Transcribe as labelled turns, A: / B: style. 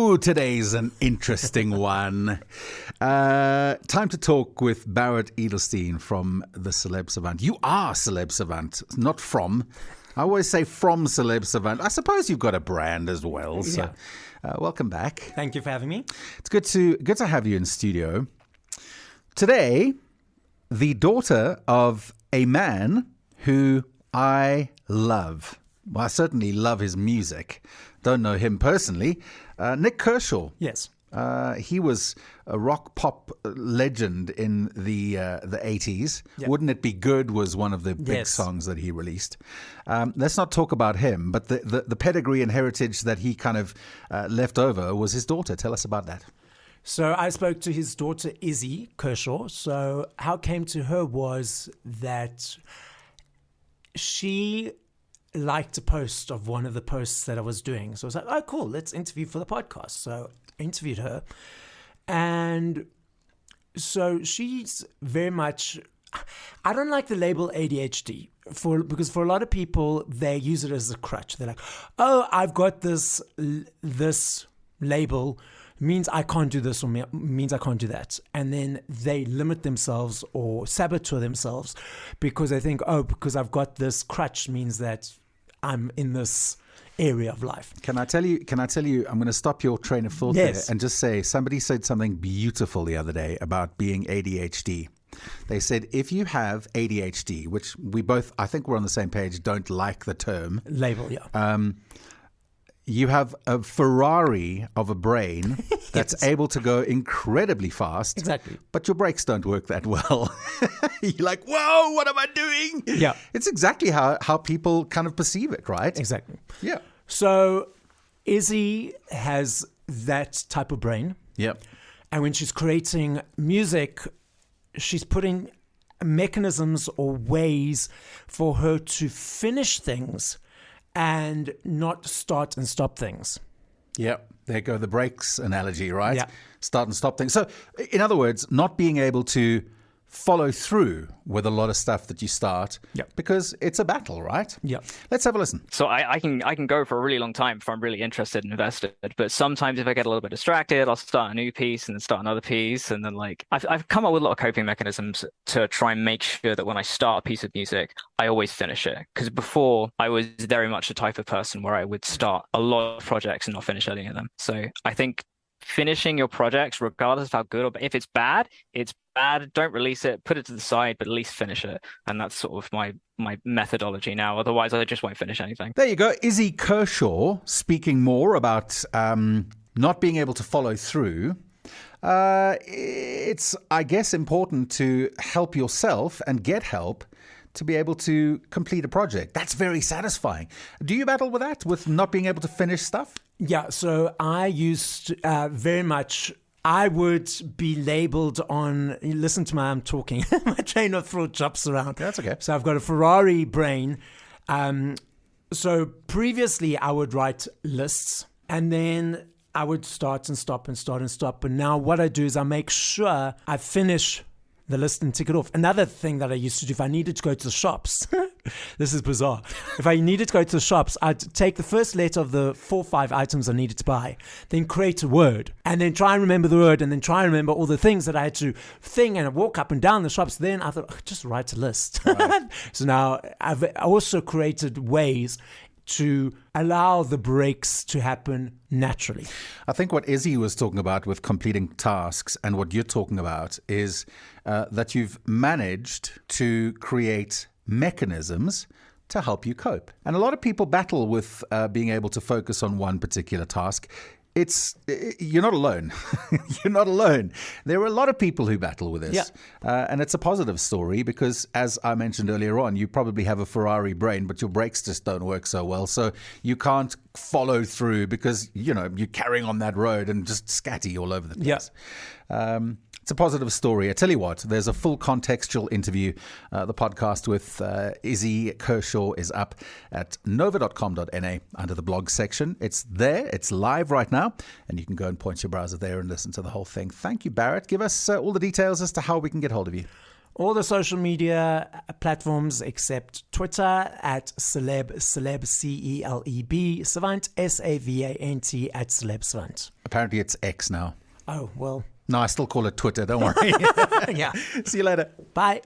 A: Ooh, today's an interesting one. Time to talk with Barret Edelstein from the Celeb Savant. You are Celeb Savant, not from. I always say from Celeb Savant. I suppose you've got a brand as well. So, welcome back.
B: Thank you for having me.
A: It's good to have you in studio. Today, the daughter of a man who I love. Well, I certainly love his music. Don't know him personally. Nick Kershaw.
B: Yes.
A: He was a rock pop legend in the 80s.
B: Yep.
A: Wouldn't It Be Good was one of the big songs that he released. Let's not talk about him, but the pedigree and heritage that he kind of left over was his daughter. Tell us about that.
B: So I spoke to his daughter, Izzy Kershaw. So how it came to her was that she liked a post of one of the posts that I was doing. So I was like, oh, cool, let's interview for the podcast. So I interviewed her. And so she's very much, I don't like the label ADHD because for a lot of people, they use it as a crutch. They're like, oh, I've got this label, means I can't do this or means I can't do that. And then they limit themselves or saboteur themselves because they think, oh, because I've got this crutch means that I'm in this area of life.
A: Can I tell you, I'm going to stop your train of thought there and just say, somebody said something beautiful the other day about being ADHD. They said, if you have ADHD, which we both, I think we're on the same page, don't like the term.
B: Label, yeah.
A: You have a Ferrari of a brain that's able to go incredibly fast.
B: Exactly.
A: But your brakes don't work that well. You're like, whoa, what am I doing?
B: Yeah.
A: It's exactly how people kind of perceive it, right?
B: Exactly.
A: Yeah.
B: So Izzy has that type of brain.
A: Yep.
B: And when she's creating music, she's putting mechanisms or ways for her to finish things and not start and stop things.
A: Yep. There go the brakes analogy, right?
B: Yeah.
A: Start and stop things. So, in other words, not being able to follow through with a lot of stuff that you start because it's a battle, right?
B: Yeah.
A: Let's have a listen.
C: So I can go for a really long time if I'm really interested and invested. But sometimes if I get a little bit distracted, I'll start a new piece and then start another piece. And then I've come up with a lot of coping mechanisms to try and make sure that when I start a piece of music, I always finish it. Because before I was very much the type of person where I would start a lot of projects and not finish any of them. So I think finishing your projects, regardless of how good or if it's bad, don't release it, put it to the side, but at least finish it. And that's sort of my methodology now. Otherwise I just won't finish anything.
A: There you go. Izzy Kershaw speaking more about not being able to follow through. It's, I guess, important to help yourself and get help to be able to complete a project. That's very satisfying. Do you battle with that, with not being able to finish stuff?
B: Yeah, so I used very much, I would be labeled on, listen to my, I'm talking, my train of thought jumps around.
A: That's okay.
B: So I've got a Ferrari brain. So previously I would write lists and then I would start and stop and start and stop. But now what I do is I make sure I finish the list and tick it off. Another thing that I used to do, if I needed to go to the shops, this is bizarre. If I needed to go to the shops, I'd take the first letter of the 4 or 5 items I needed to buy, then create a word, and then try and remember the word, and then try and remember all the things that I had to think, and I walk up and down the shops. Then I thought, just write a list. Right. So now I've also created ways to allow the breaks to happen naturally.
A: I think what Izzy was talking about with completing tasks and what you're talking about is that you've managed to create mechanisms to help you cope. And a lot of people battle with being able to focus on one particular task. You're not alone. You're not alone. There are a lot of people who battle with this. Yeah. And it's a positive story because, as I mentioned earlier on, you probably have a Ferrari brain, but your brakes just don't work so well. So you can't follow through because, you're carrying on that road and just scatty all over the place. Yeah. It's a positive story. I tell you what, there's a full contextual interview. The podcast with Izzy Kershaw is up at nova.com.na under the blog section. It's there. It's live right now. And you can go and point your browser there and listen to the whole thing. Thank you, Barret. Give us all the details as to how we can get hold of you.
B: all the social media platforms except Twitter at Celeb Celeb, Savant, SAVANT at Celeb Savant.
A: Apparently it's X now.
B: Oh, well.
A: No, I still call it Twitter. Don't worry.
B: Yeah.
A: See you later.
B: Bye.